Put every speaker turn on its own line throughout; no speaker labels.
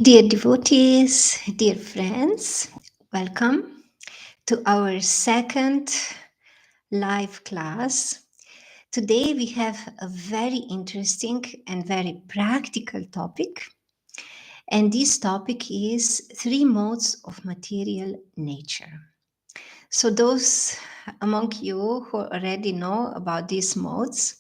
Dear devotees, dear friends, welcome to our second live class. Today we have a very interesting and very practical topic, and this topic is three modes of material nature. So, those among you who already know about these modes,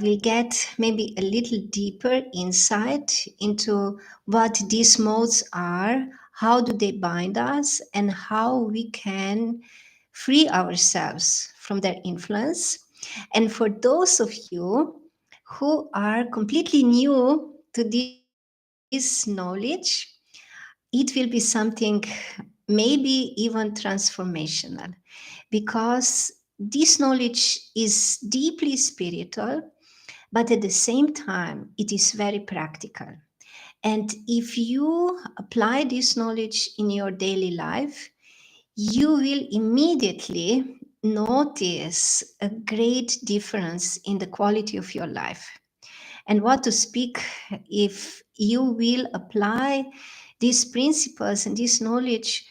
we'll get maybe a little deeper insight into what these modes are, how do they bind us, and how we can free ourselves from their influence. And for those of you who are completely new to this knowledge, it will be something maybe even transformational because this knowledge is deeply spiritual, but at the same time, it is very practical. And if you apply this knowledge in your daily life, you will immediately notice a great difference in the quality of your life. And what to speak if you will apply these principles and this knowledge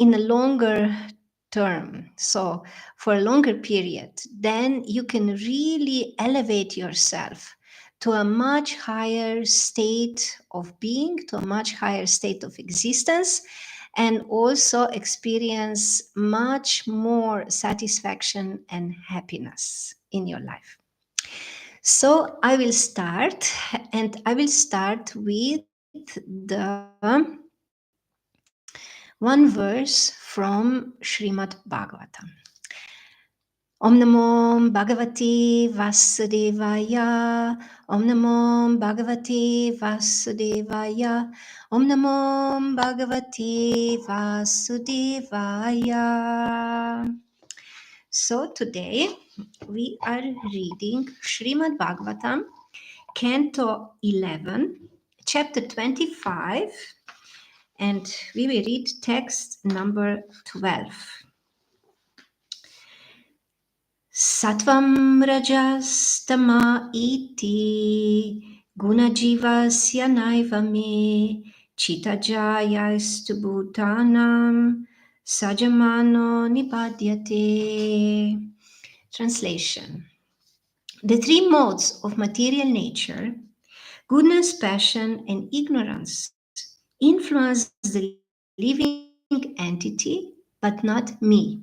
in a longer term, so for a longer period, then you can really elevate yourself to a much higher state of being, to a much higher state of existence, and also experience much more satisfaction and happiness in your life. So I will start, and I will start with the one verse from Srimad Bhagavatam. Om Namo Bhagavate Vasudevaya. Om Namo Bhagavate Vasudevaya. Om Namo Bhagavate Vasudevaya. So today we are reading Srimad Bhagavatam, Canto 11, Chapter 25, and we will read text number 12. Sattvam rajas tama iti gunajivasya naiva me chittajayastu bhutanam sajamano nipadyate. Translation. The three modes of material nature, goodness, passion, and ignorance, influence the living entity, but not me.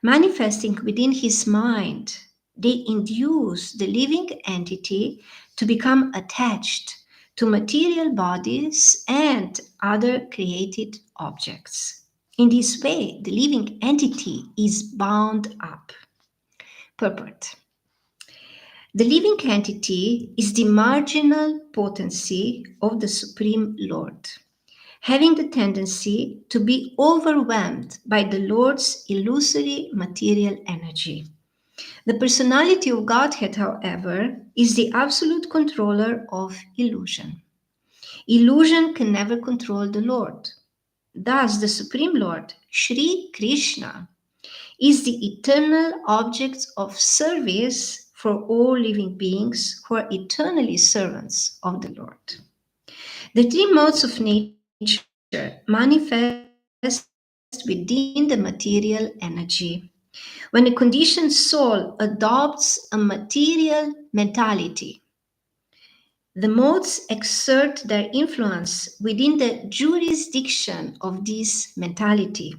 Manifesting within his mind, they induce the living entity to become attached to material bodies and other created objects. In this way, the living entity is bound up. Purport. The living entity is the marginal potency of the Supreme Lord, having the tendency to be overwhelmed by the Lord's illusory material energy. The personality of Godhead, however, is the absolute controller of illusion. Illusion can never control the Lord. Thus, the Supreme Lord, Sri Krishna, is the eternal object of service for all living beings who are eternally servants of the Lord. The three modes of nature manifest within the material energy. When a conditioned soul adopts a material mentality, the modes exert their influence within the jurisdiction of this mentality.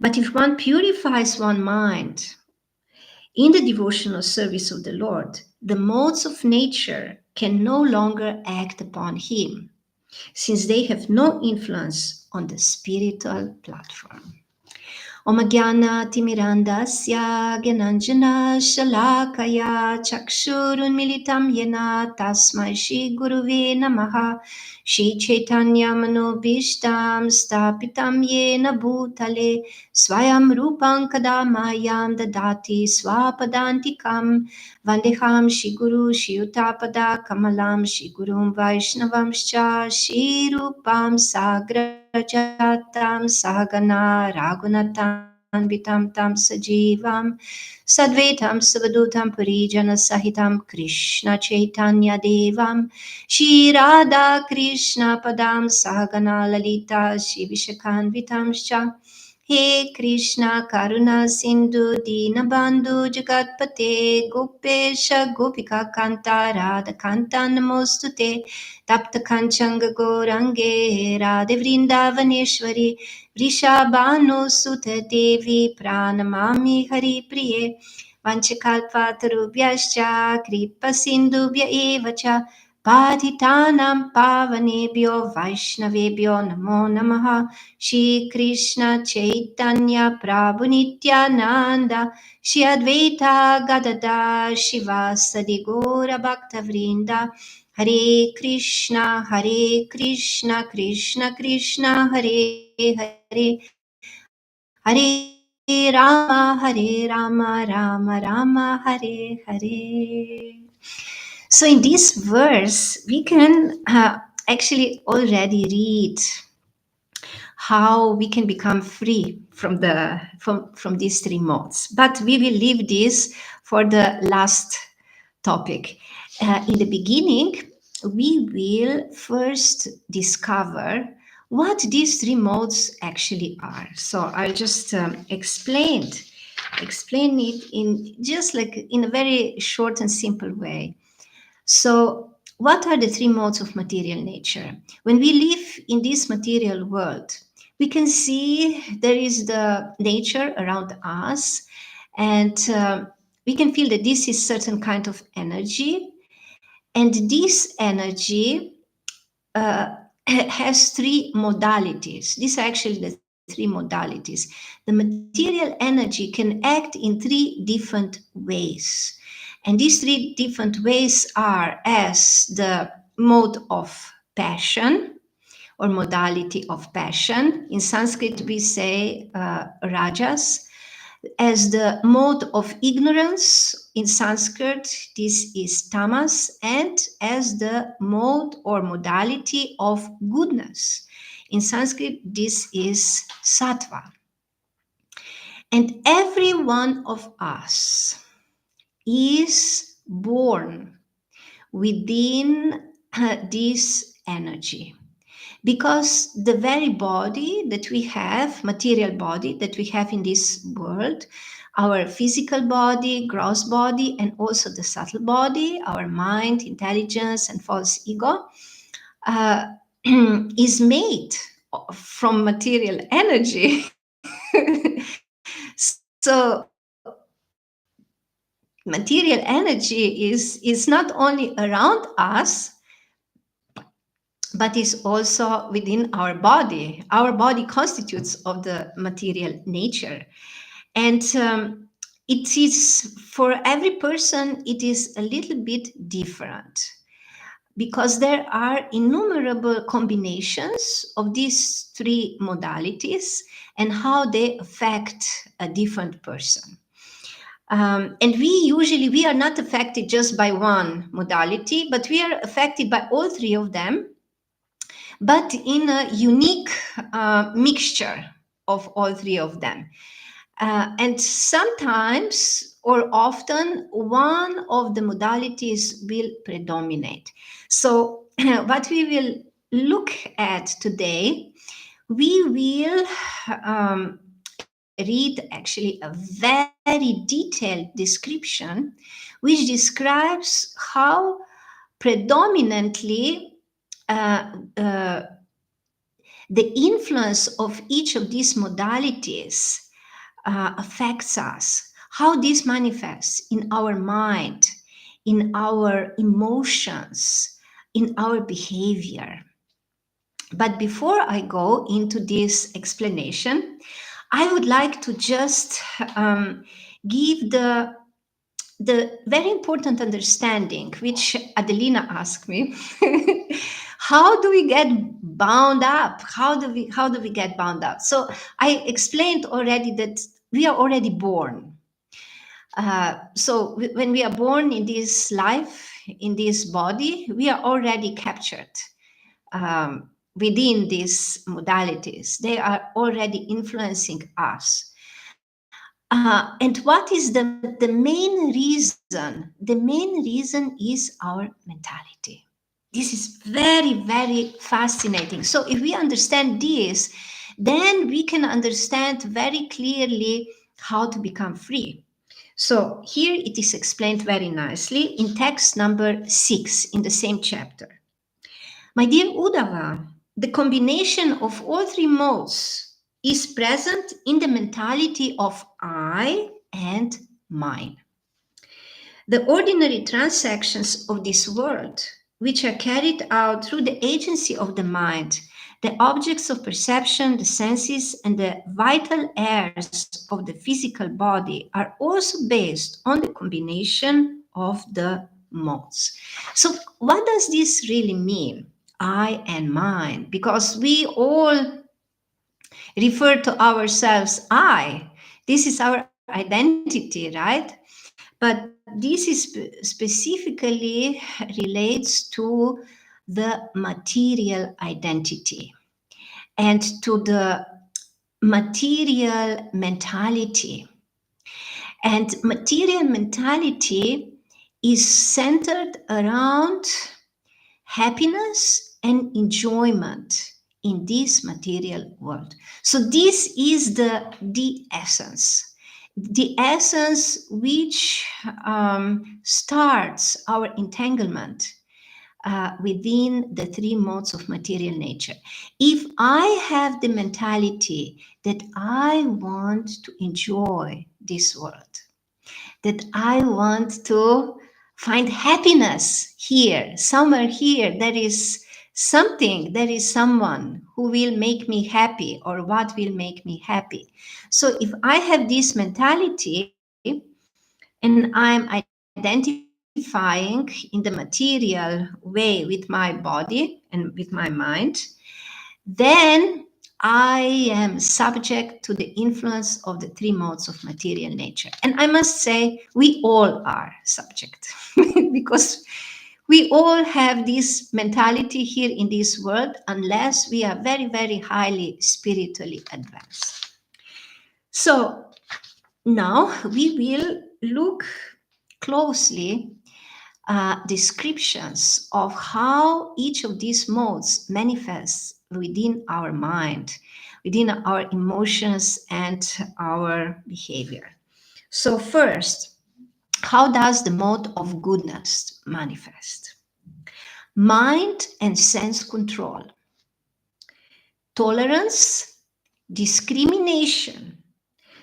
But if one purifies one mind in the devotional service of the Lord, the modes of nature can no longer act upon him, since they have no influence on the spiritual platform. Om Gyana Timirandasya Gyananjana Shalakaya Chakshurun Militam Yena Tasmai Shri Guruve Namaha Shri Chaitanya Manobishtam Stapitam Yena Bhutale Swayam Rupam Kadamayam Dadati Swapadantikam Vandeham Shri Guru Shri Utapada Kamalam Shri Gurum Vaishnavamscha Shri Rupam Sagrajatam Sahagana Ragunatam Vitam tam sajivam Sadvetam Savadutam Parijana Sahitam Krishna Chaitanya Devam Shri Radha Krishna Padam Sahagana Lalita Shri Vishakhan He Krishna Karuna Sindhu Dinabandhu Jagatpate Gopesha Gopika Kanta Radha Kanta Namostute Tapta Kanchanga Gorange Radhe Vrindavaneshwari Vrishabhanu Sutta Devi Pranamami Hari Priye Vanchakalpatarubhyascha Kripa Sindhubhya Evacha Patitanam Pavanebhyo Vaishnavebhyo Namo Namaha Shri Krishna Chaitanya Prabhu Nityananda Shri Advaita Gadada Shivasadi Gora Bhakta Vrinda Hare Krishna Krishna Krishna Hare Hare Hare Rama Rama Rama Hare Hare. So in this verse, we can actually already read how we can become free from these three modes. But we will leave this for the last topic. In the beginning, we will first discover what these three modes actually are. So I'll just explain it in just like in a very short and simple way. So, what are the three modes of material nature? When we live in this material world, we can see there is the nature around us, and we can feel that this is certain kind of energy, and this energy uh, has three modalities. These are actually the three modalities. The material energy can act in three different ways. And these three different ways are as the mode of passion or modality of passion. In Sanskrit, we say rajas, as the mode of ignorance. In Sanskrit, this is tamas, and as the mode or modality of goodness. In Sanskrit, this is sattva. And every one of us is born within this energy, because the very body that we have, material body that we have in this world, our physical body, gross body, and also the subtle body, our mind, intelligence, and false ego, uh, is made from material energy. So material energy is not only around us, but is also within our body. Our body constitutes of the material nature. And it is, for every person, it is a little bit different, because there are innumerable combinations of these three modalities and how they affect a different person. And we are not affected just by one modality, but we are affected by all three of them, but in a unique mixture of all three of them. And sometimes or often one of the modalities will predominate. So, what we will look at today, we will read actually a very detailed description which describes how predominantly uh, uh, the influence of each of these modalities affects us, how this manifests in our mind, in our emotions, in our behavior. But before I go into this explanation, I would like to just give the very important understanding, which Adelina asked me. How do we get bound up? How do we get bound up? So I explained already that we are already born. So when we are born in this life, in this body, we are already captured within these modalities. They are already influencing us. And what is the main reason? The main reason is our mentality. This is very, very fascinating. So, if we understand this, then we can understand very clearly how to become free. So, here it is explained very nicely in text number 6 in the same chapter. My dear Udava, the combination of all three modes is present in the mentality of I and mine. The ordinary transactions of this world, which are carried out through the agency of the mind, the objects of perception, the senses, and the vital airs of the physical body, are also based on the combination of the modes. So, what does this really mean? I and mine, because we all refer to ourselves I. This is our identity, right? But this is specifically relates to the material identity and to the material mentality. And material mentality is centered around happiness and enjoyment in this material world. So this is the essence which starts our entanglement within the three modes of material nature. If I have the mentality that I want to enjoy this world, that I want to find happiness here, somewhere here, there is something, there is someone who will make me happy or what will make me happy. So if I have this mentality and I'm identifying in the material way with my body and with my mind, then I am subject to the influence of the three modes of material nature. And I must say, we all are subject because we all have this mentality here in this world unless we are very, very highly spiritually advanced. So now we will look closely descriptions of how each of these modes manifests within our mind, within our emotions and our behavior. So first, how does the mode of goodness manifest? Mind and sense control, tolerance, discrimination,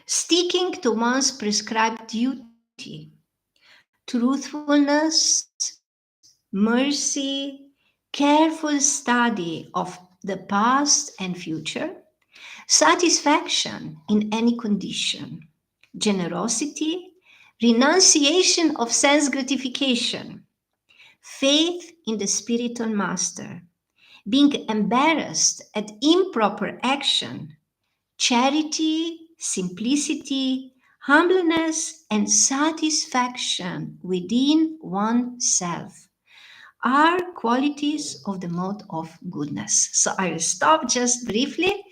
sticking to one's prescribed duty, truthfulness, mercy, careful study of the past and future, satisfaction in any condition, generosity, renunciation of sense gratification, faith in the spiritual master, being embarrassed at improper action, charity, simplicity, humbleness, and satisfaction within oneself are qualities of the mode of goodness. So I will stop just briefly.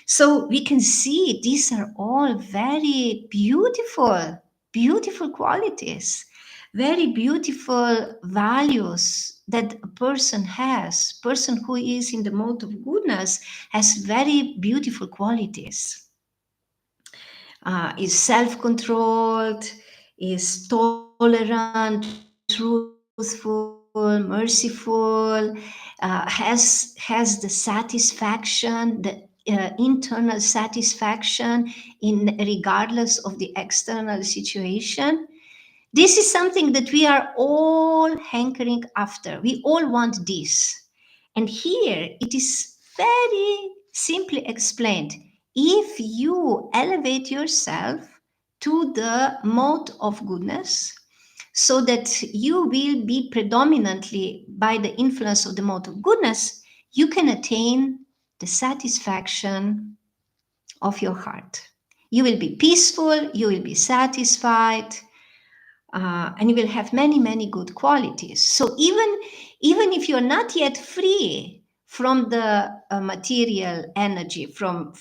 So we can see these are all very beautiful, beautiful qualities, very beautiful values that a person has. Person who is in the mode of goodness has very beautiful qualities. Is self-controlled, is tolerant, truthful, merciful, has the satisfaction, the internal satisfaction in regardless of the external situation. This is something that we are all hankering after. We all want this. And here it is very simply explained. If you elevate yourself to the mode of goodness, so that you will be predominantly by the influence of the mode of goodness, you can attain the satisfaction of your heart. You will be peaceful, you will be satisfied, and you will have many, many good qualities. So even if you're not yet free from the material energy, from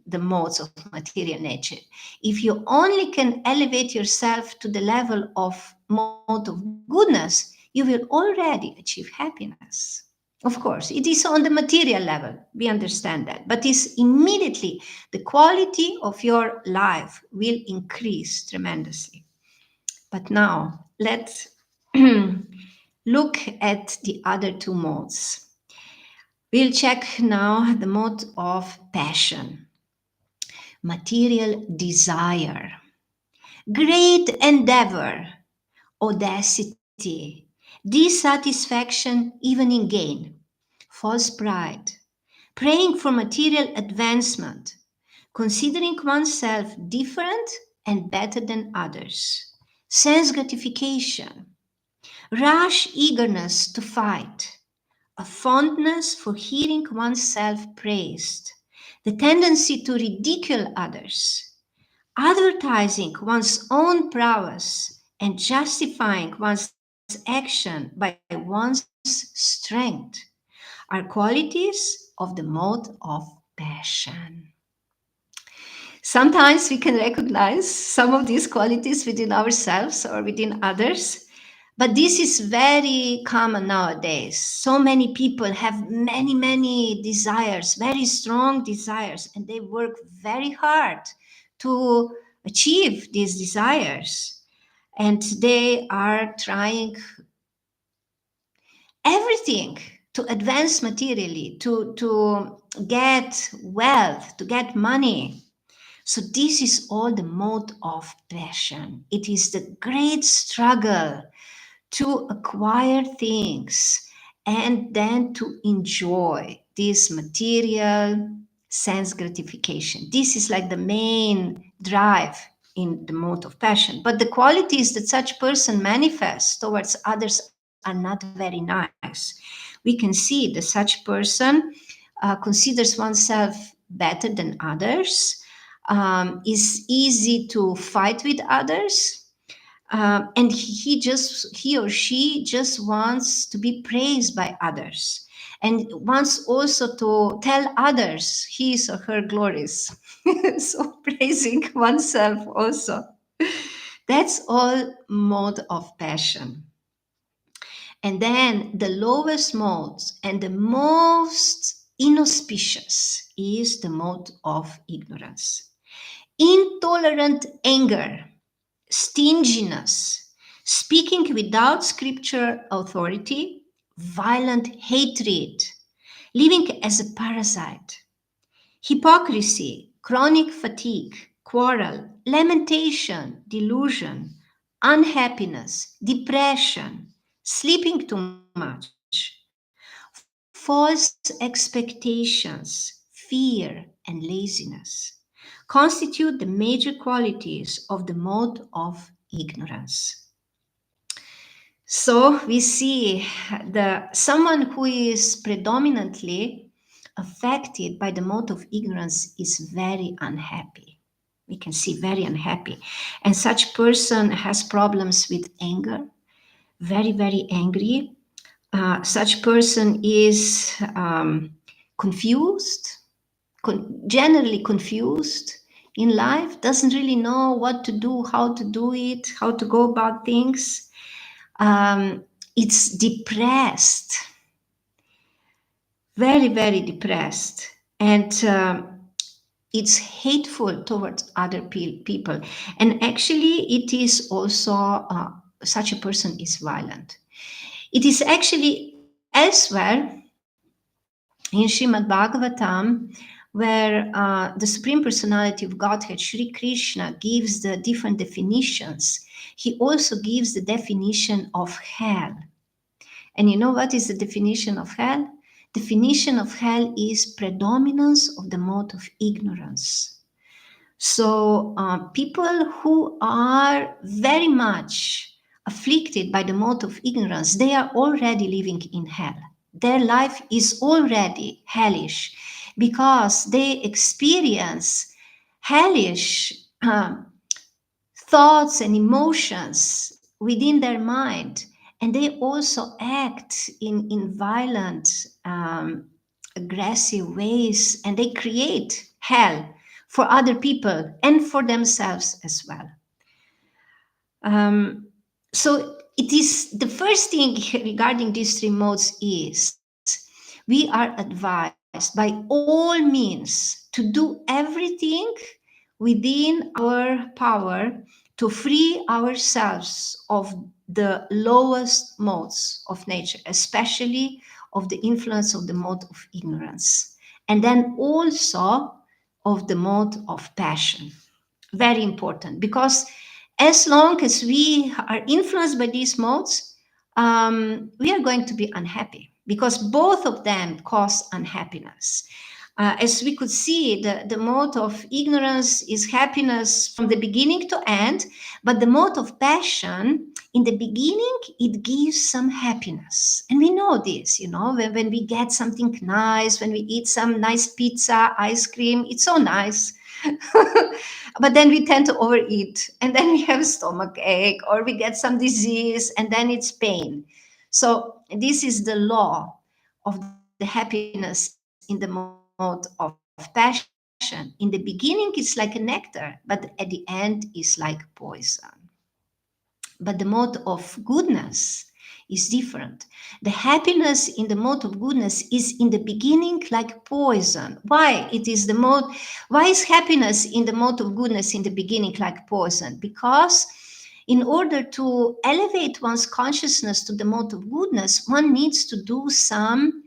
the modes of material nature. If you only can elevate yourself to the level of mode of goodness, you will already achieve happiness. Of course, it is on the material level, we understand that, but it's immediately the quality of your life will increase tremendously. But now let's look at the other two modes. We'll check now the mode of passion, material desire, great endeavor, audacity, dissatisfaction even in gain, false pride, praying for material advancement, considering oneself different and better than others, sense gratification, rash eagerness to fight, a fondness for hearing oneself praised, the tendency to ridicule others, advertising one's own prowess and justifying one's action by one's strength are qualities of the mode of passion. Sometimes we can recognize some of these qualities within ourselves or within others, but this is very common nowadays. So many people have many, many desires, very strong desires, and they work very hard to achieve these desires. And they are trying everything to advance materially, to get wealth, to get money. So this is all the mode of passion. It is the great struggle to acquire things and then to enjoy this material sense gratification. This is like the main drive in the mode of passion. But the qualities that such person manifests towards others are not very nice. We can see that such person considers oneself better than others, is easy to fight with others, and he or she just wants to be praised by others and wants also to tell others his or her glories. So praising oneself also. That's all mode of passion. And then the lowest mode and the most inauspicious is the mode of ignorance. Intolerant anger, stinginess, speaking without scripture authority, violent hatred, living as a parasite, hypocrisy, chronic fatigue, quarrel, lamentation, delusion, unhappiness, depression, sleeping too much, false expectations, fear, and laziness constitute the major qualities of the mode of ignorance. So we see someone who is predominantly affected by the mode of ignorance is very unhappy. We can see very unhappy. And such person has problems with anger, very, very angry. Such person is confused, generally confused in life, doesn't really know what to do, how to do it, how to go about things. It's depressed, very, very depressed, and it's hateful towards other people. And actually, it is also such a person is violent. It is actually elsewhere in Srimad Bhagavatam, where the Supreme Personality of Godhead, Sri Krishna, gives the different definitions. He also gives the definition of hell. And you know what is the definition of hell? Definition of hell is predominance of the mode of ignorance. So people who are very much afflicted by the mode of ignorance, they are already living in hell. Their life is already hellish because they experience hellish thoughts and emotions within their mind, and they also act in violent, aggressive ways, and they create hell for other people and for themselves as well. So it is the first thing regarding these three modes is we are advised by all means to do everything within our power to free ourselves of the lowest modes of nature, especially of the influence of the mode of ignorance, and then also of the mode of passion. Very important, because as long as we are influenced by these modes, we are going to be unhappy because both of them cause unhappiness. As we could see, the mode of ignorance is happiness from the beginning to end, but the mode of passion, in the beginning, it gives some happiness. And we know this, when we get something nice, when we eat some nice pizza, ice cream, it's so nice. But then we tend to overeat, and then we have stomach ache, or we get some disease, and then it's pain. So this is the law of the happiness in the mode of passion. In the beginning, it's like a nectar, but at the end, is like poison. But the mode of goodness is different. The happiness in the mode of goodness is in the beginning like poison. Why is happiness in the mode of goodness in the beginning like poison? Because in order to elevate one's consciousness to the mode of goodness, one needs to do some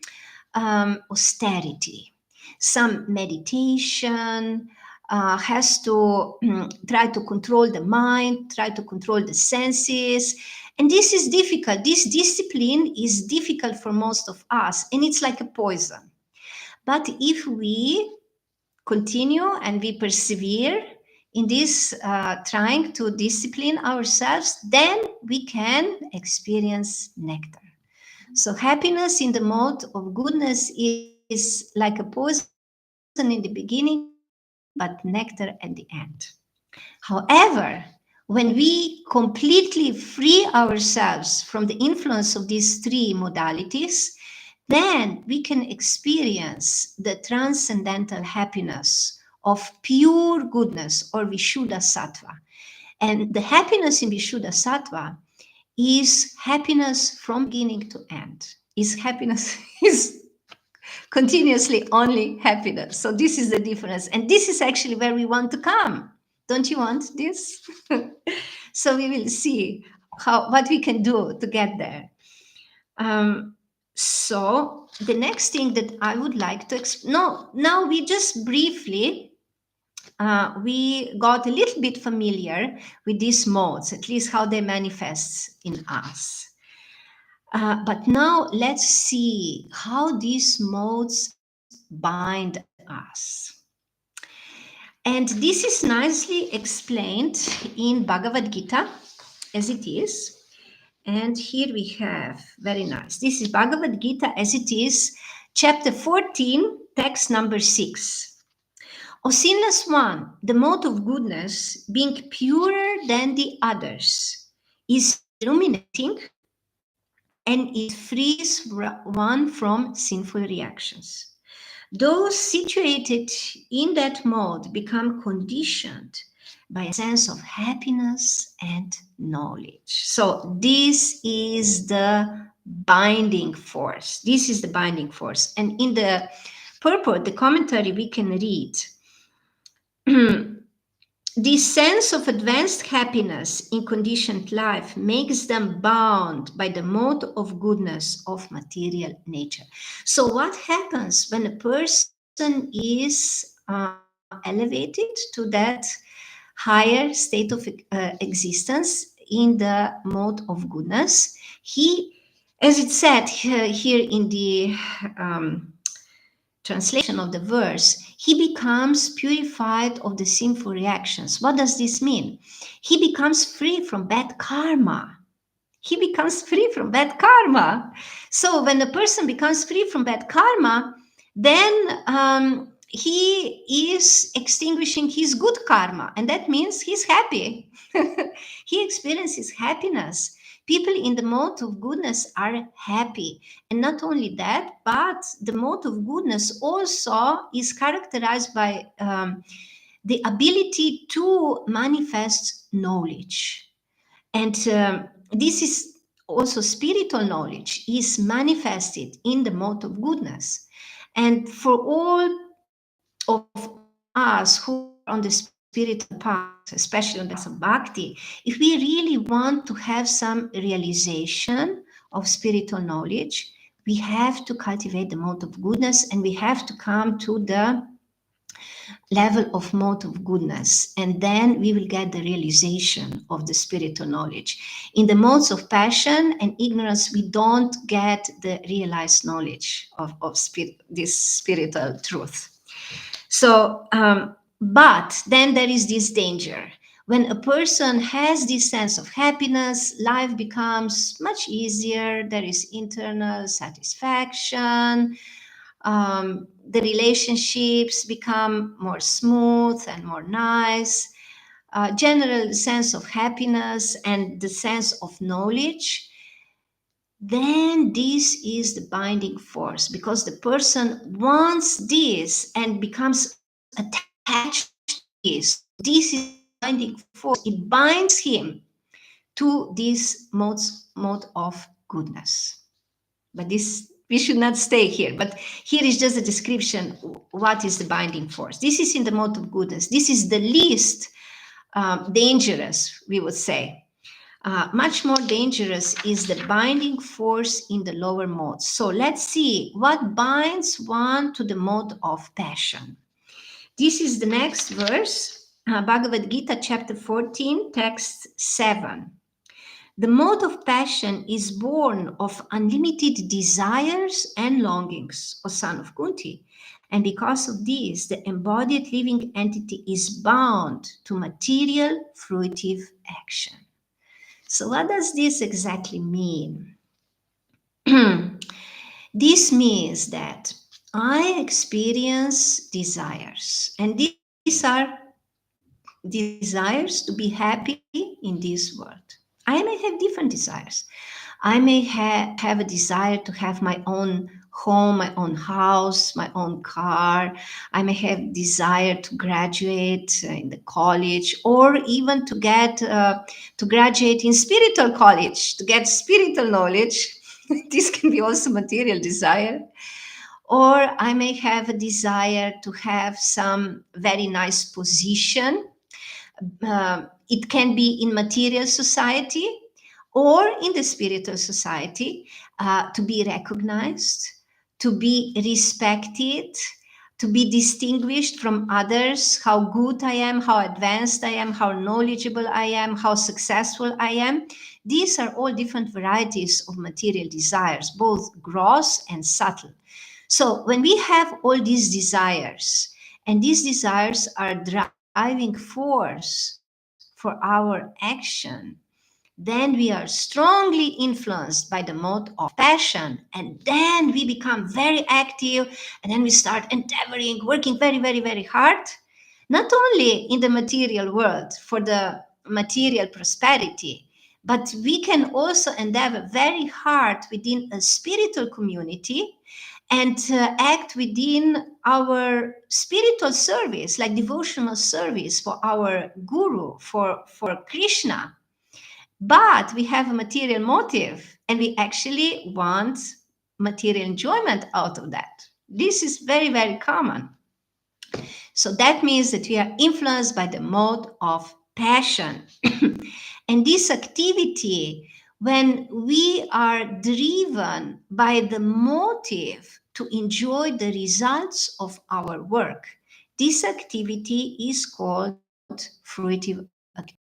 austerity, some meditation, has to try to control the mind, try to control the senses. And this is difficult. This discipline is difficult for most of us, and it's like a poison. But if we continue and we persevere in this trying to discipline ourselves, then we can experience nectar. So happiness in the mode of goodness is like a poison in the beginning, but nectar at the end. However, when we completely free ourselves from the influence of these three modalities, then we can experience the transcendental happiness of pure goodness or Vishuddha Sattva. And the happiness in Vishuddha Sattva is happiness from beginning to end. Is happiness is continuously only happiness. So this is the difference. And this is actually where we want to come. Don't you want this? So we will see what we can do to get there. So the next thing that I would like to no, now we just briefly we got a little bit familiar with these modes, at least how they manifest in us. But now let's see how these modes bind us. And this is nicely explained in Bhagavad Gita as it is. And here we have, very nice. This is Bhagavad Gita as it is, chapter 14, text number 6. O sinless one, the mode of goodness, being purer than the others, is illuminating and it frees one from sinful reactions. Those situated in that mode become conditioned by a sense of happiness and knowledge. So this is the binding force. This is the binding force. And in the purport, the commentary, we can read, this sense of advanced happiness in conditioned life makes them bound by the mode of goodness of material nature. So, what happens when a person is elevated to that higher state of existence in the mode of goodness? He, as it said here in the translation of the verse, he becomes purified of the sinful reactions. What does this mean? He becomes free from bad karma. He becomes free from bad karma. So when a person becomes free from bad karma, then he is extinguishing his good karma, and that means he's happy. He experiences happiness. People in the mode of goodness are happy. And not only that, but the mode of goodness also is characterized by the ability to manifest knowledge. And this is also spiritual knowledge is manifested in the mode of goodness. And for all of us who are on the spiritual path, especially on the path of bhakti, if we really want to have some realization of spiritual knowledge, we have to cultivate the mode of goodness, and we have to come to the level of mode of goodness, and then we will get the realization of the spiritual knowledge. In the modes of passion and ignorance, we don't get the realized knowledge of this spiritual truth. So, but then there is this danger. When a person has this sense of happiness, life becomes much easier. There is internal satisfaction. The relationships become more smooth and more nice. General sense of happiness and the sense of knowledge, then this is the binding force, because the person wants this and becomes attached to this. This is the binding force. It binds him to this mode of goodness. But this, we should not stay here. But here is just a description. What is the binding force? This is in the mode of goodness. This is the least dangerous, we would say. Much more dangerous is the binding force in the lower modes. So let's see what binds one to the mode of passion. This is the next verse, Bhagavad Gita, chapter 14, text 7. The mode of passion is born of unlimited desires and longings, O son of Kunti. And because of this, the embodied living entity is bound to material fruitive action. So, what does this exactly mean? This means that I experience desires, and these are desires to be happy in this world. I may have different desires. I may have a desire to have my own home, my own house, my own car. I may have desire to graduate in the college, or even to get to graduate in spiritual college, to get spiritual knowledge. This can be also material desire. Or I may have a desire to have some very nice position. It can be in material society or in the spiritual society, to be recognized, to be respected, to be distinguished from others, how good I am, how advanced I am, how knowledgeable I am, how successful I am. These are all different varieties of material desires, both gross and subtle. So when we have all these desires, and these desires are driving force for our action, then we are strongly influenced by the mode of passion, and then we become very active, and then we start endeavoring, working very, very, very hard, not only in the material world for the material prosperity, but we can also endeavor very hard within a spiritual community and act within our spiritual service, like devotional service for our guru, for Krishna. But we have a material motive, and we actually want material enjoyment out of that. This is very, very common. So that means that we are influenced by the mode of passion. And this activity, when we are driven by the motive to enjoy the results of our work, this activity is called fruitive activity.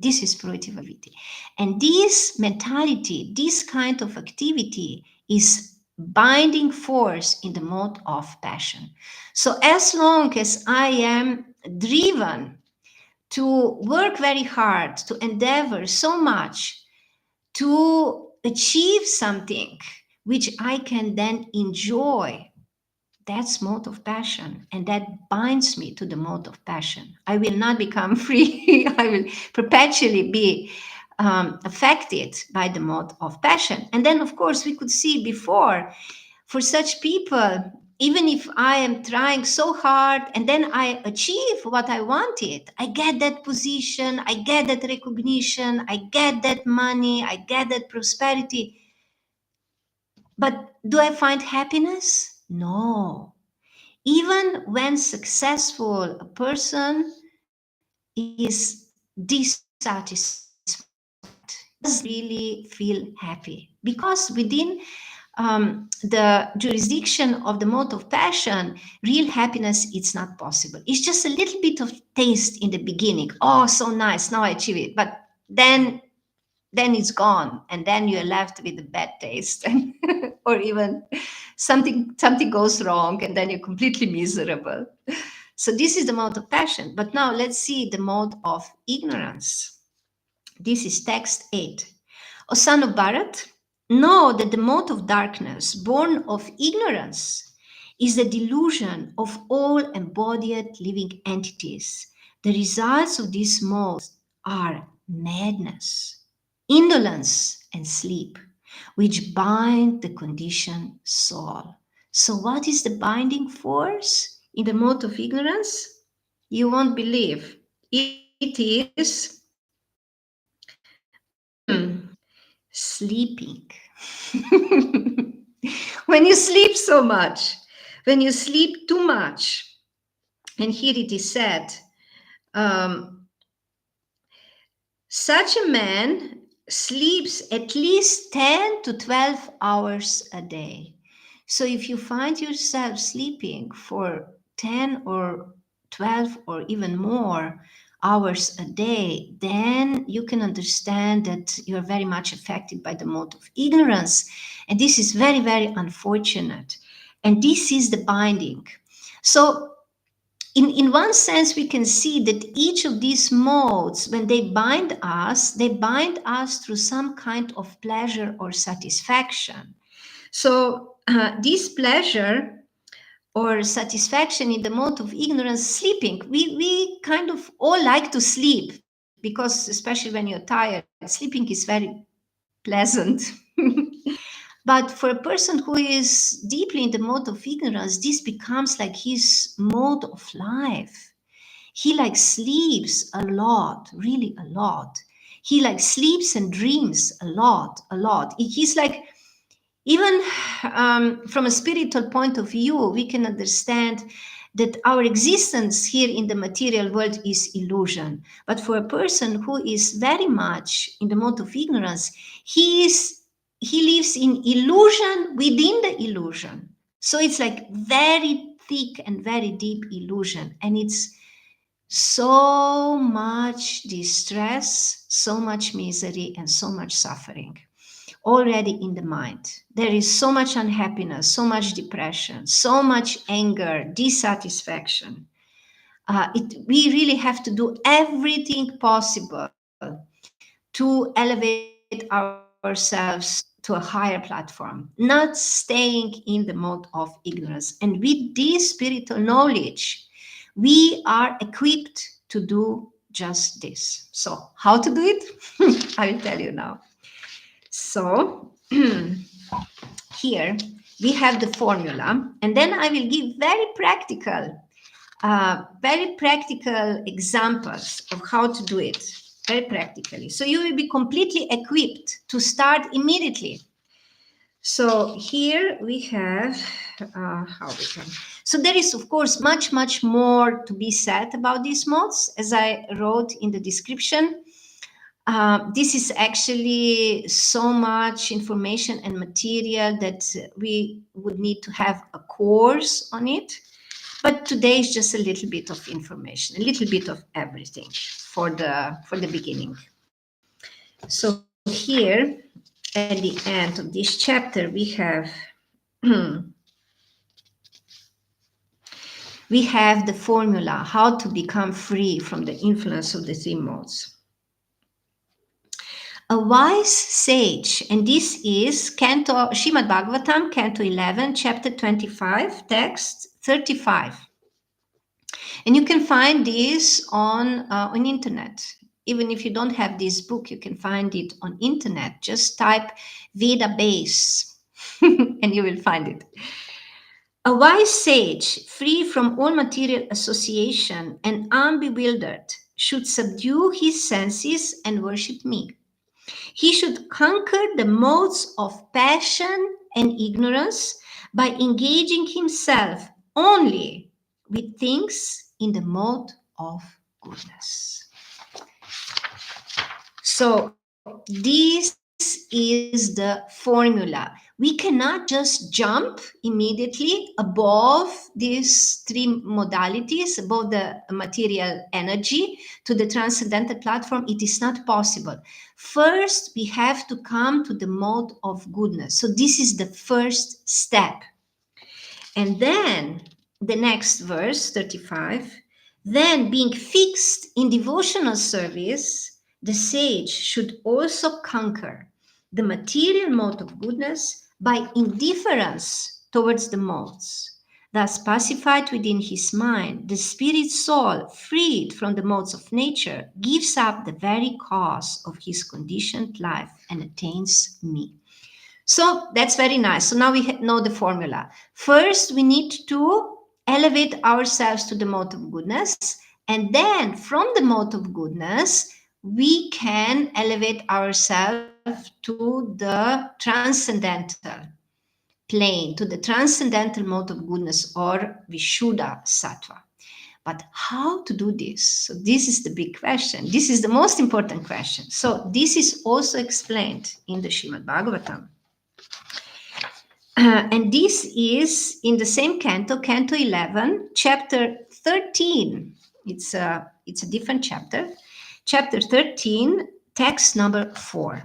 This is fruitive activity. And this mentality, this kind of activity is binding force in the mode of passion. So as long as I am driven to work very hard, to endeavor so much to achieve something which I can then enjoy, that's mode of passion, and that binds me to the mode of passion. I will not become free. I will perpetually be affected by the mode of passion. And then, of course, we could see before, for such people, even if I am trying so hard and then I achieve what I wanted, I get that position, I get that recognition, I get that money, I get that prosperity. But do I find happiness? No. Even when successful, a person is dissatisfied, doesn't really feel happy because within the jurisdiction of the mode of passion, real happiness it's not possible. It's just a little bit of taste in the beginning. Oh, so nice! Now I achieve it, but then it's gone, and then you're left with a bad taste, or even something goes wrong, and then you're completely miserable. So this is the mode of passion. But now let's see the mode of ignorance. This is text 8. O son of Bharat, know that the mode of darkness, born of ignorance, is the delusion of all embodied living entities. The results of these modes are madness, indolence, and sleep, which bind the conditioned soul. So, what is the binding force in the mode of ignorance? You won't believe. It is sleeping. When you sleep so much, when you sleep too much, and here it is said, um, such a man sleeps at least 10 to 12 hours a day. So if you find yourself sleeping for 10 or 12 or even more hours a day, then you can understand that you're very much affected by the mode of ignorance. And this is very, very unfortunate. And this is the binding. So in one sense, we can see that each of these modes, when they bind us through some kind of pleasure or satisfaction. So, this pleasure or satisfaction in the mode of ignorance, sleeping, we kind of all like to sleep because, especially when you're tired, sleeping is very pleasant. But for a person who is deeply in the mode of ignorance, this becomes like his mode of life. He like sleeps a lot, really a lot. He like sleeps and dreams a lot, a lot. He's like, even from a spiritual point of view, we can understand that our existence here in the material world is illusion. But for a person who is very much in the mode of ignorance, he lives in illusion within the illusion. So it's like very thick and very deep illusion, and it's so much distress, so much misery, and so much suffering already in the mind. There is so much unhappiness, so much depression, so much anger, dissatisfaction. We really have to do everything possible to elevate ourselves to a higher platform, not staying in the mode of ignorance. And with this spiritual knowledge, we are equipped to do just this. So, how to do it? I will tell you now. So, here we have the formula, and then I will give very practical examples of how to do it, very practically. So you will be completely equipped to start immediately. So here we have how we can. So there is, of course, much more to be said about these modes, as I wrote in the description. This is actually so much information and material that we would need to have a course on it. But today is just a little bit of information, a little bit of everything for the beginning. So here at the end of this chapter, we have we have the formula how to become free from the influence of the three modes. A wise sage, and this is Canto Srimad Bhagavatam, Canto 11, chapter 25, text 35. And you can find this on internet. Even if you don't have this book, you can find it on internet. Just type Veda base and you will find it. A wise sage, free from all material association and unbewildered, should subdue his senses and worship me. He should conquer the modes of passion and ignorance by engaging himself only with things in the mode of goodness. So, this is the formula. We cannot just jump immediately above these three modalities, above the material energy to the transcendental platform. It is not possible. First, we have to come to the mode of goodness. So, this is the first step. And then the next verse, 35, then being fixed in devotional service, the sage should also conquer the material mode of goodness by indifference towards the modes. Thus, pacified within his mind, the spirit soul, freed from the modes of nature, gives up the very cause of his conditioned life and attains me. So that's very nice. So now we know the formula. First, we need to elevate ourselves to the mode of goodness. And then from the mode of goodness, we can elevate ourselves to the transcendental plane, to the transcendental mode of goodness or Vishuddha Sattva. But how to do this? So this is the big question. This is the most important question. So this is also explained in the Srimad Bhagavatam. And this is in the same canto, Canto 11, chapter 13. It's a different chapter. Chapter 13, text number 4.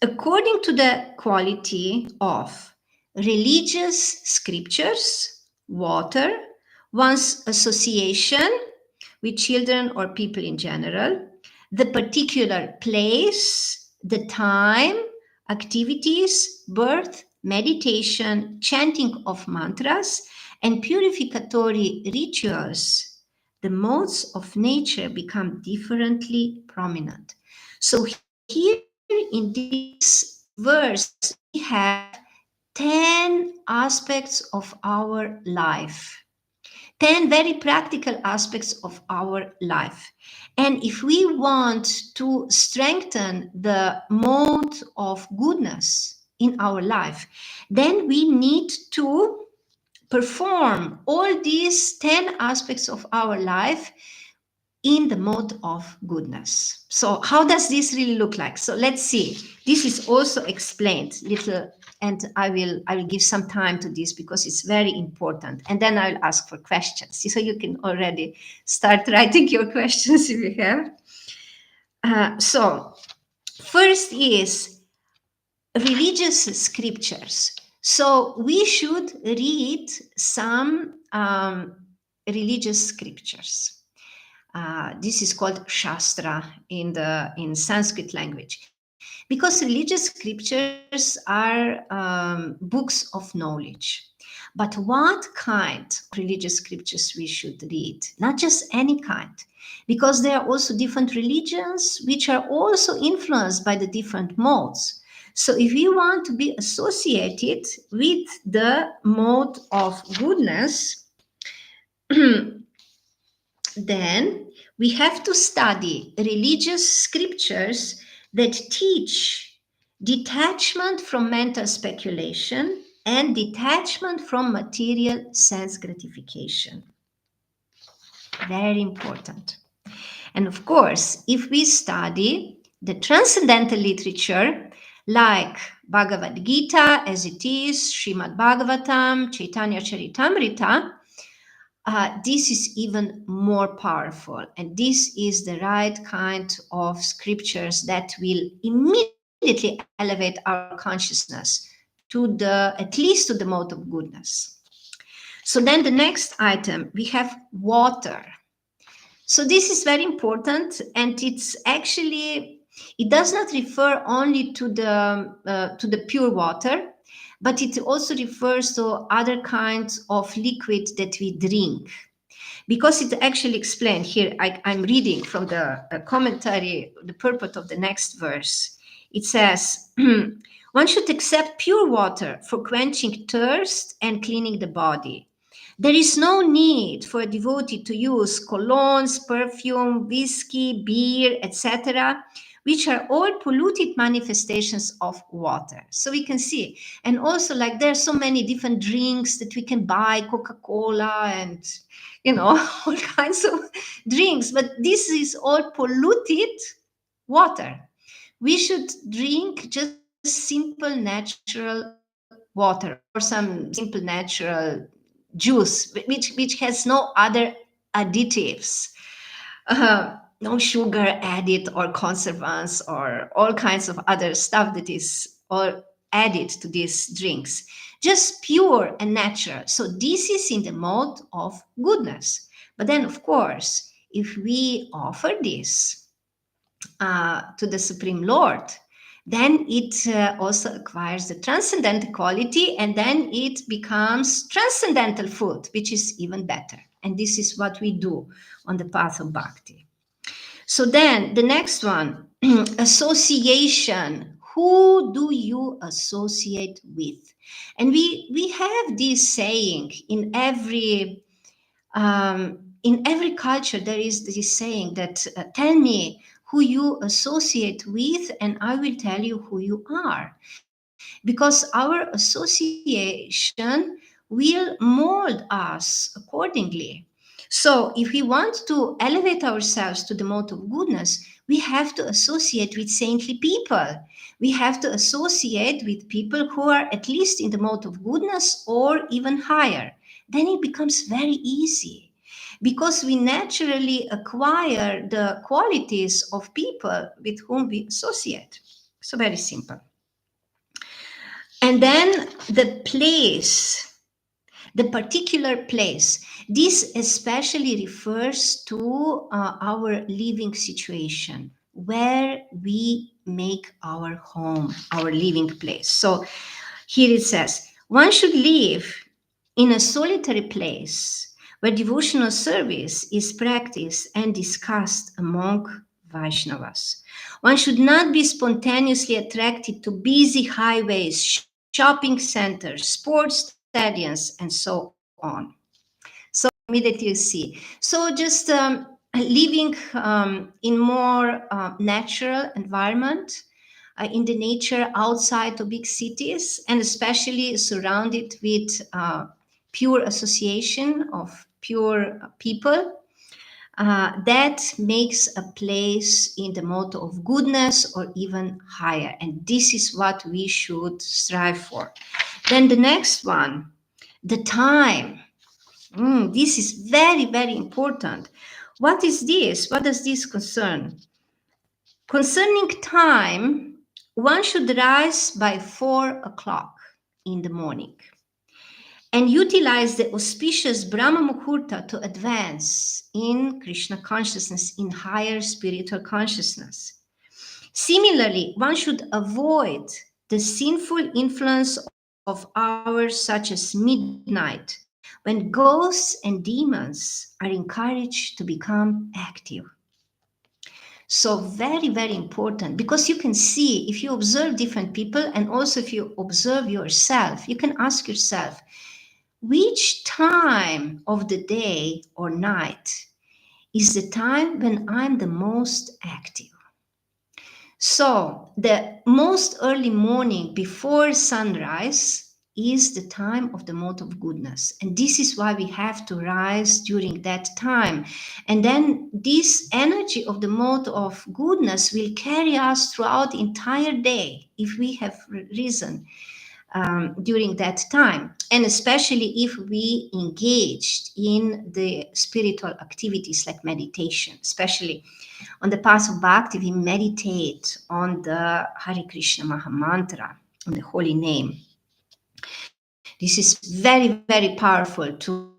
According to the quality of religious scriptures, water, one's association with children or people in general, the particular place, the time, activities, birth, meditation, chanting of mantras, and purificatory rituals, the modes of nature become differently prominent. So here in this verse, we have 10 aspects of our life. 10 very practical aspects of our life. And if we want to strengthen the mode of goodness in our life, then we need to perform all these 10 aspects of our life in the mode of goodness. So how does this really look like? So let's see. This is also explained little, and I will give some time to this because it's very important. And then I'll ask for questions. So you can already start writing your questions if you have. So first is religious scriptures. So we should read some religious scriptures. This is called Shastra in Sanskrit language, because religious scriptures are books of knowledge. But what kind of religious scriptures we should read? Not just any kind, because there are also different religions which are also influenced by the different modes. So if we want to be associated with the mode of goodness, then we have to study religious scriptures that teach detachment from mental speculation and detachment from material sense gratification. Very important. And of course, if we study the transcendental literature like Bhagavad Gita as it is, Srimad Bhagavatam, Chaitanya Charitamrita, this is even more powerful. And this is the right kind of scriptures that will immediately elevate our consciousness to at least to the mode of goodness. So then the next item, we have water. So this is very important, and it does not refer only to the pure water, but it also refers to other kinds of liquid that we drink. Because it actually explained here, I'm reading from the commentary, the purport of the next verse. It says, One should accept pure water for quenching thirst and cleaning the body. There is no need for a devotee to use colognes, perfume, whiskey, beer, etc., which are all polluted manifestations of water. So we can see. And also, like, there are so many different drinks that we can buy, Coca-Cola and, all kinds of drinks. But this is all polluted water. We should drink just simple natural water or some simple natural juice, which has no other additives, no sugar added or conservants or all kinds of other stuff that is all added to these drinks. Just pure and natural. So this is in the mode of goodness. But then, of course, if we offer this to the Supreme Lord, then it also acquires the transcendental quality, and then it becomes transcendental food, which is even better. And this is what we do on the path of bhakti. So then the next one, association. Who do you associate with? And we have this saying in every culture. There is this saying that tell me who you associate with, and I will tell you who you are. Because our association will mold us accordingly. So, if we want to elevate ourselves to the mode of goodness, we have to associate with saintly people. We have to associate with people who are at least in the mode of goodness or even higher. Then it becomes very easy because we naturally acquire the qualities of people with whom we associate. So, very simple. And then the place, the particular place. This especially refers to our living situation, where we make our home, our living place. So here it says, one should live in a solitary place where devotional service is practiced and discussed among Vaishnavas. One should not be spontaneously attracted to busy highways, shopping centers, sports stadiums, and so on. So immediately you see. So just living in more natural environment, in the nature outside of big cities, and especially surrounded with pure association of pure people, that makes a place in the mode of goodness or even higher. And this is what we should strive for. Then the next one, the time. This is very, very important. What is this? What does this concern? Concerning time, one should rise by 4 o'clock in the morning and utilize the auspicious Brahma Muhurta to advance in Krishna consciousness, in higher spiritual consciousness. Similarly, one should avoid the sinful influence of hours such as midnight, when ghosts and demons are encouraged to become active. So very, very important, because you can see, if you observe different people and also if you observe yourself, you can ask yourself, which time of the day or night is the time when I'm the most active? So the most early morning before sunrise is the time of the mode of goodness. And this is why we have to rise during that time. And then this energy of the mode of goodness will carry us throughout the entire day if we have risen during that time. And especially if we engaged in the spiritual activities like meditation, especially on the path of bhakti, we meditate on the Hare Krishna Maha Mantra, on the holy name. This is very, very powerful to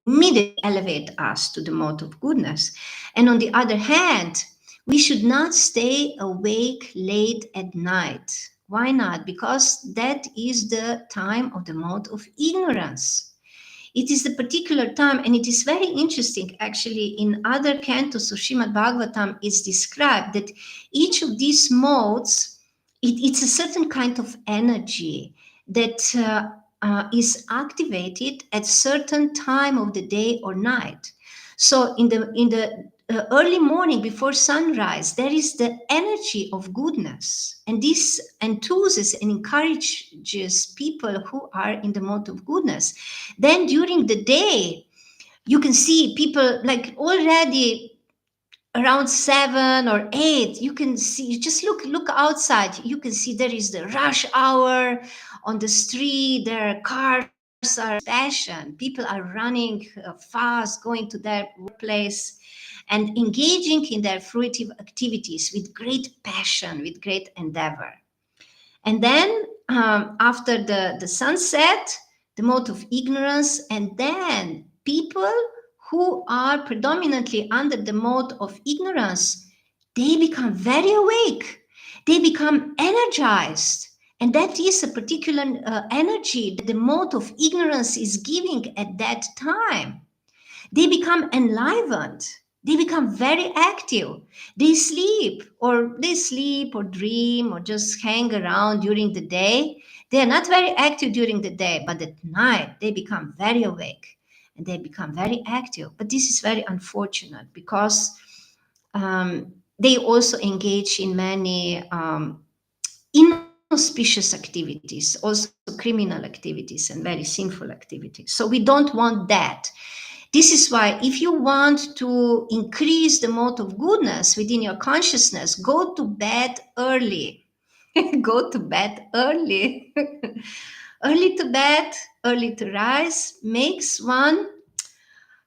immediately elevate us to the mode of goodness. And on the other hand, we should not stay awake late at night. Why not? Because that is the time of the mode of ignorance. It is the particular time, and it is very interesting actually. In other cantos of Srimad Bhagavatam, it's described that each of these modes it's a certain kind of energy that is activated at certain time of the day or night. So in the early morning before sunrise, there is the energy of goodness, and this enthuses and encourages people who are in the mode of goodness. Then during the day, you can see people like already around 7 or 8, you can see, you just look outside, you can see there is the rush hour on the street, there are cars, are passion, people are running fast, going to their workplace and engaging in their fruitive activities with great passion, with great endeavor. And then after the sunset, the mode of ignorance, and then people who are predominantly under the mode of ignorance, they become very awake, they become energized. And that is a particular energy that the mode of ignorance is giving at that time. They become enlivened, they become very active, they sleep or dream or just hang around during the day. They are not very active during the day, but at night they become very awake and they become very active. But this is very unfortunate because they also engage in many inauspicious activities, also criminal activities and very sinful activities. So we don't want that. This is why, if you want to increase the mode of goodness within your consciousness, go to bed early. Go to bed early. Early to bed, early to rise makes one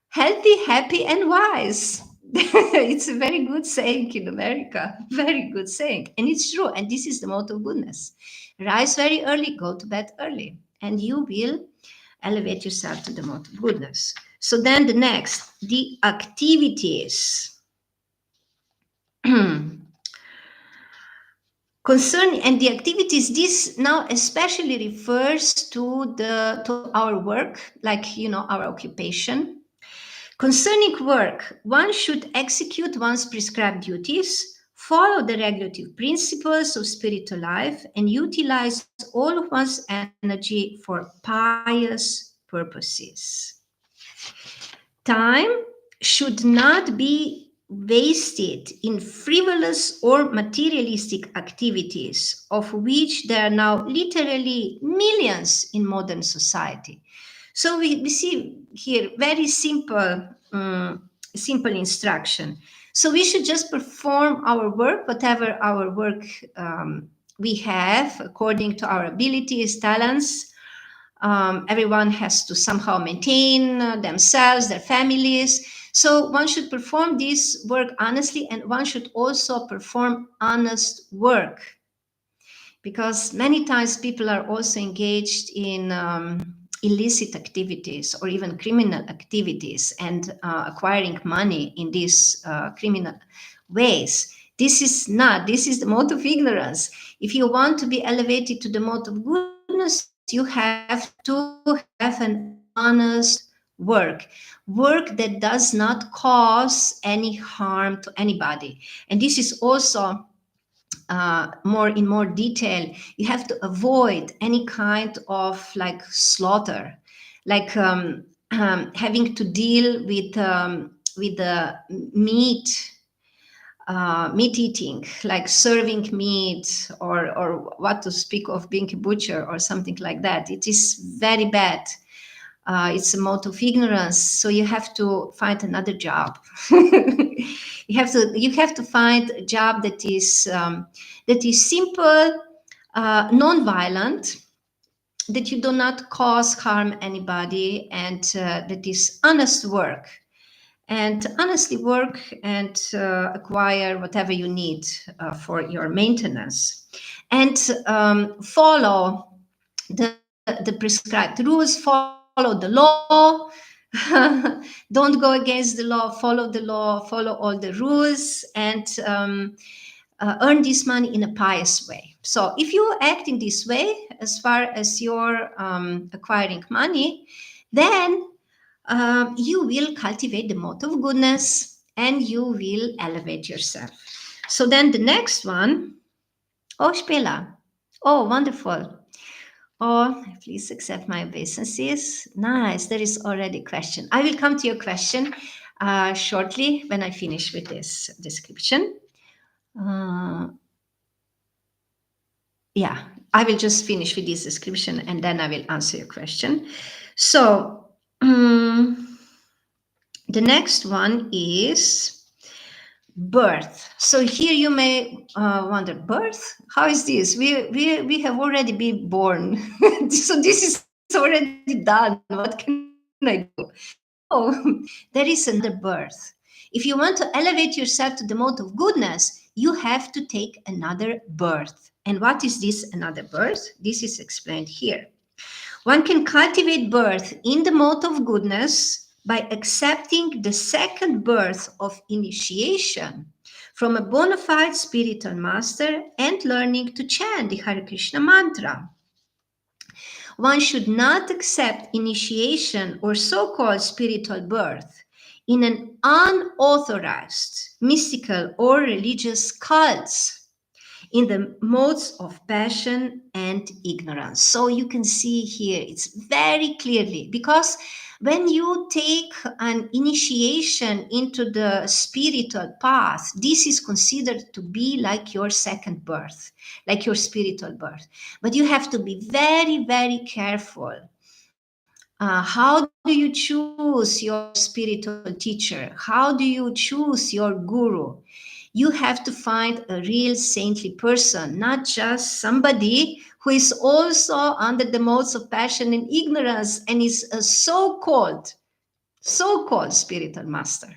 healthy, happy, and wise. It's a very good saying in America. Very good saying. And it's true. And this is the mode of goodness. Rise very early, go to bed early, and you will elevate yourself to the mode of goodness. So then the next, the activities. Concerning and the activities, this now especially refers to our work, like our occupation. Concerning work, one should execute one's prescribed duties, follow the regulative principles of spiritual life, and utilize all of one's energy for pious purposes. Time should not be wasted in frivolous or materialistic activities, of which there are now literally millions in modern society. So we see here very simple instruction. So we should just perform our work, whatever our work we have, according to our abilities, talents. Everyone has to somehow maintain themselves, their families. So one should perform this work honestly, and one should also perform honest work, because many times people are also engaged in illicit activities or even criminal activities and acquiring money in these criminal ways. This is the mode of ignorance. If you want to be elevated to the mode of goodness, you have to have an honest work that does not cause any harm to anybody. And this is also more detail. You have to avoid any kind of like slaughter, like having to deal with the meat eating, like serving meat, or what to speak of being a butcher or something like that. It is very bad. It's a mode of ignorance. So you have to find another job. You have to find a job that is simple, non-violent, that you do not cause harm anybody, and that is honest work. And honestly work and acquire whatever you need for your maintenance, and follow the prescribed rules, follow the law. Don't go against the law, follow all the rules, and earn this money in a pious way. So if you act in this way, as far as you're acquiring money, then you will cultivate the mode of goodness and you will elevate yourself. So then the next one, Oh, Spela. Oh, wonderful. Oh, please accept my obeisances. Nice. There is already a question. I will come to your question shortly when I finish with this description. Uh, yeah, I will just finish with this description and then I will answer your question. So, the next one is birth. So here you may wonder, birth? How is this? We have already been born. So this is already done. What can I do? No, there is another birth. If you want to elevate yourself to the mode of goodness, you have to take another birth. And what is this another birth? This is explained here. One can cultivate birth in the mode of goodness by accepting the second birth of initiation from a bona fide spiritual master and learning to chant the Hare Krishna mantra. One should not accept initiation or so called spiritual birth in an unauthorized mystical or religious cults in the modes of passion and ignorance. So you can see here it's very clearly because when you take an initiation into the spiritual path, this is considered to be like your second birth, like your spiritual birth. But you have to be very, very careful. How do you choose your spiritual teacher? How do you choose your guru? You have to find a real saintly person, not just somebody who is also under the modes of passion and ignorance and is a so-called spiritual master.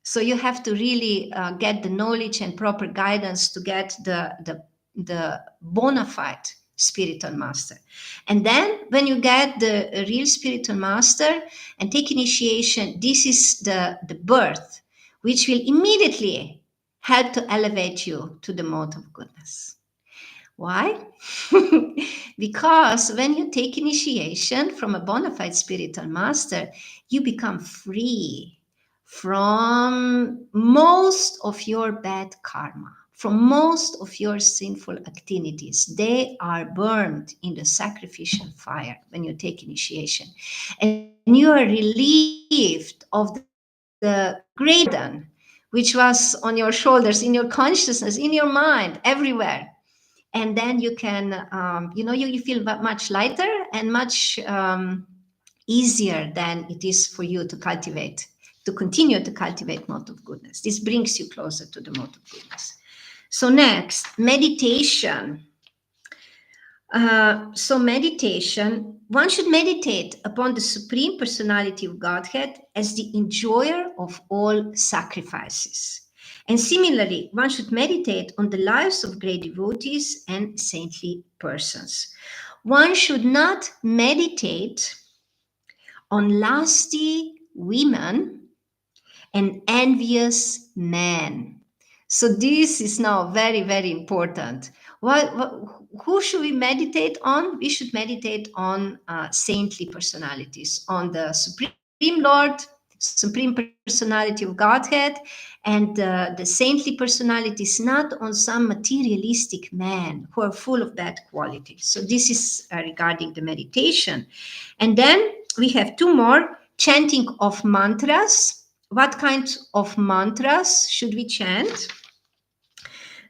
So you have to really get the knowledge and proper guidance to get the bona fide spiritual master. And then when you get the real spiritual master and take initiation, this is the birth, which will immediately help to elevate you to the mode of goodness. Why? Because when you take initiation from a bona fide spiritual master, you become free from most of your bad karma, from most of your sinful activities. They are burned in the sacrificial fire when you take initiation. And you are relieved of the great burden which was on your shoulders, in your consciousness, in your mind, everywhere. And then you can you feel much lighter and much easier than it is for you to continue to cultivate mode of goodness. This brings you closer to the mode of goodness. So next, meditation. So meditation, one should meditate upon the Supreme Personality of Godhead as the enjoyer of all sacrifices. And similarly, one should meditate on the lives of great devotees and saintly persons. One should not meditate on lusty women and envious men. So this is now very, very important. Who should we meditate on? We should meditate on saintly personalities, on the Supreme Lord, Supreme Personality of Godhead, and the saintly personalities, not on some materialistic men who are full of bad qualities. So this is regarding the meditation. And then we have two more: chanting of mantras. What kind of mantras should we chant?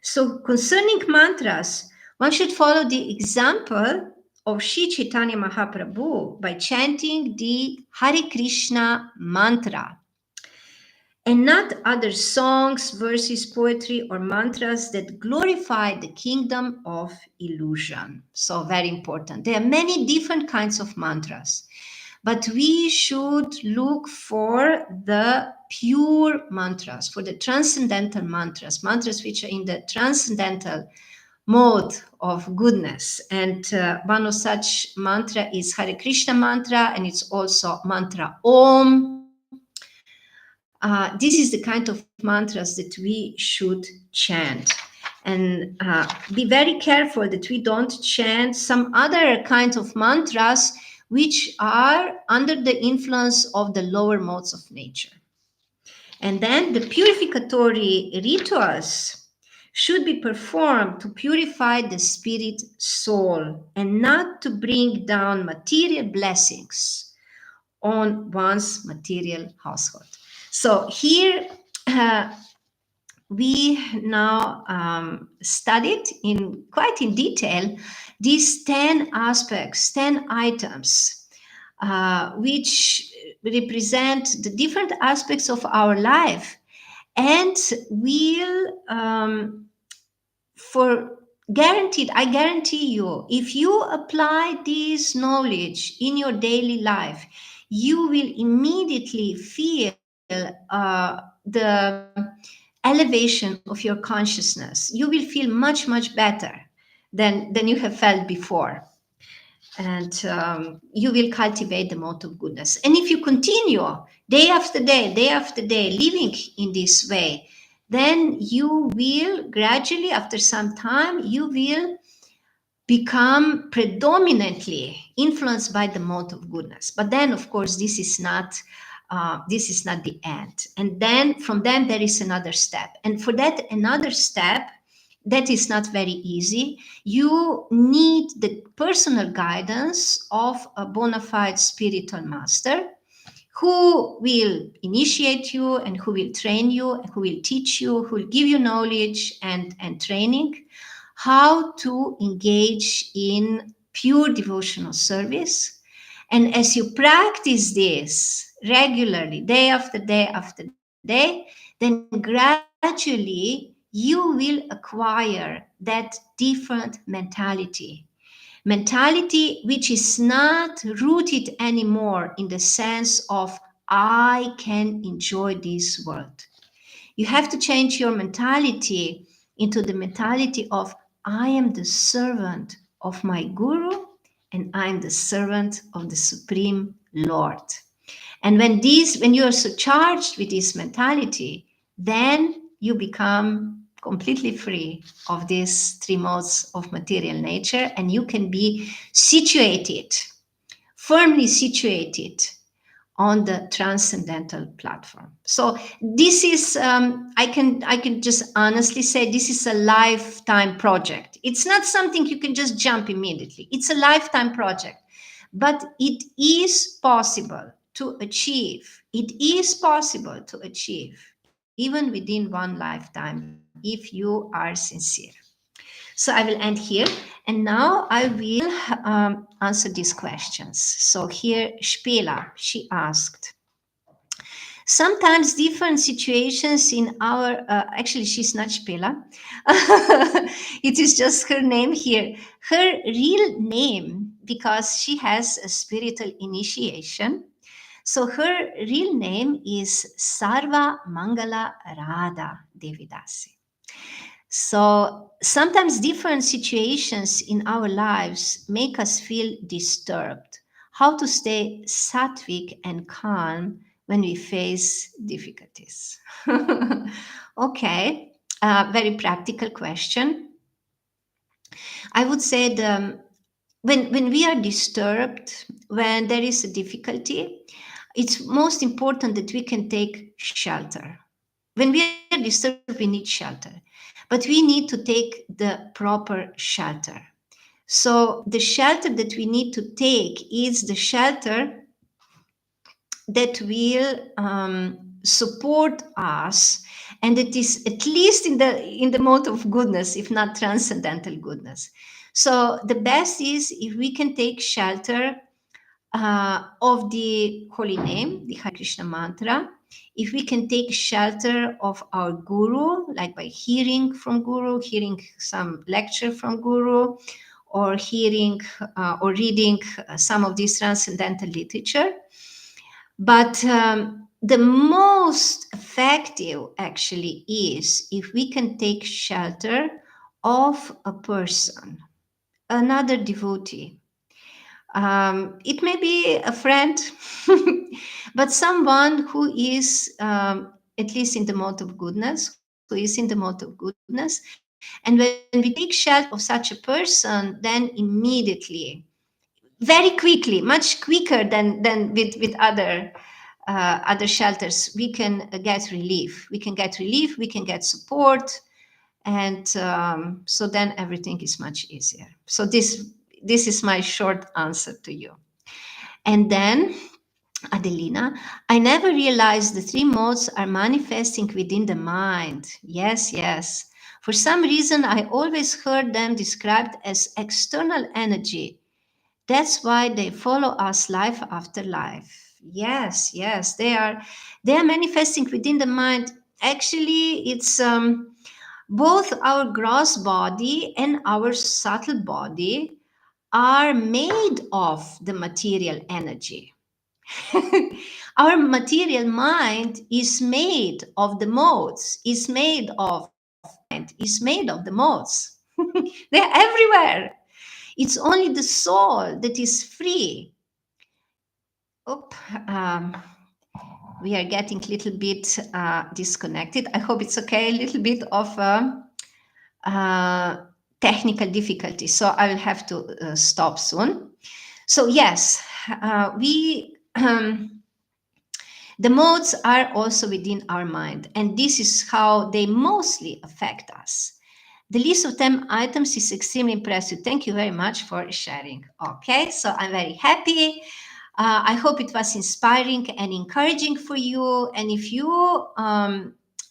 So concerning mantras, one should follow the example of Sri Chaitanya Mahaprabhu by chanting the Hare Krishna mantra and not other songs, verses, poetry, or mantras that glorify the kingdom of illusion. So very important. There are many different kinds of mantras, but we should look for the pure mantras, for the transcendental mantras, mantras which are in the transcendental mode of goodness. And one of such mantra is Hare Krishna mantra, and it's also mantra Om. This is the kind of mantras that we should chant. And be very careful that we don't chant some other kinds of mantras which are under the influence of the lower modes of nature. And then the purificatory rituals should be performed to purify the spirit soul and not to bring down material blessings on one's material household. So here we now studied quite in detail these 10 aspects, 10 items, which represent the different aspects of our life and will for guaranteed, I guarantee you, if you apply this knowledge in your daily life, you will immediately feel the elevation of your consciousness. You will feel much, much better than you have felt before. And you will cultivate the mode of goodness. And if you continue day after day, living in this way, then you will gradually, after some time, you will become predominantly influenced by the mode of goodness. But then, of course, this is not the end. And then from then there is another step. And for that another step, that is not very easy. You need the personal guidance of a bona fide spiritual master who will initiate you and who will train you, and who will teach you, who will give you knowledge and training how to engage in pure devotional service. And as you practice this regularly, day after day, then gradually you will acquire that different mentality which is not rooted anymore in the sense of I can enjoy this world. You have to change your mentality into the mentality of I am the servant of my guru and I'm the servant of the Supreme Lord. And when you are so charged with this mentality, then you become completely free of these three modes of material nature, and you can be situated, firmly situated on the transcendental platform. So this is, I can just honestly say, this is a lifetime project. It's not something you can just jump immediately. It's a lifetime project, but it is possible to achieve. It is possible to achieve even within one lifetime if you are sincere. So I will end here, and now I will answer these questions. So here, Spela, she asked, sometimes different situations in our, actually she's not Spela, it is just her name here. Her real name, because she has a spiritual initiation, so her real name is Sarva Mangala Radha Devidasi. So sometimes different situations in our lives make us feel disturbed. How to stay sattvic and calm when we face difficulties? Okay, very practical question. I would say when we are disturbed, when there is a difficulty, it's most important that we can take shelter. When we are disturbed, we need shelter, but we need to take the proper shelter. So the shelter that we need to take is the shelter that will support us, and it is at least in the mode of goodness, if not transcendental goodness. So the best is if we can take shelter of the holy name, the Hare Krishna mantra, if we can take shelter of our guru, like by hearing from guru, hearing some lecture from guru, or hearing or reading some of this transcendental literature. But the most effective actually is if we can take shelter of a person, another devotee. It may be a friend, but someone who is at least in the mode of goodness, who is in the mode of goodness. And when we take shelter of such a person, then immediately, very quickly, much quicker than with other shelters, we can get relief. We can get relief. We can get support. And so then everything is much easier. So this is my short answer to you. And then, Adelina, I never realized the three modes are manifesting within the mind. Yes, yes. For some reason, I always heard them described as external energy. That's why they follow us life after life. Yes, yes, they are manifesting within the mind. Actually, it's both our gross body and our subtle body are made of the material energy. Our material mind is made of the modes, is made of the modes. They're everywhere. It's only the soul that is free. Oop, um, we are getting a little bit disconnected. I hope it's okay. A little bit of uh, technical difficulty, so I will have to stop soon. So yes, we the modes are also within our mind, and this is how they mostly affect us. The list of 10 items is extremely impressive. Thank you very much for sharing. Okay, so I'm very happy. I hope it was inspiring and encouraging for you. And if you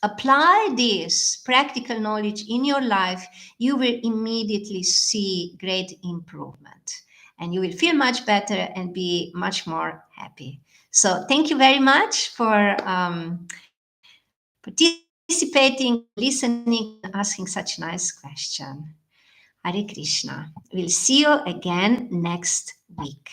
apply this practical knowledge in your life, you will immediately see great improvement. And you will feel much better and be much more happy. So thank you very much for participating, listening, and asking such nice question. Hare Krishna. We'll see you again next week.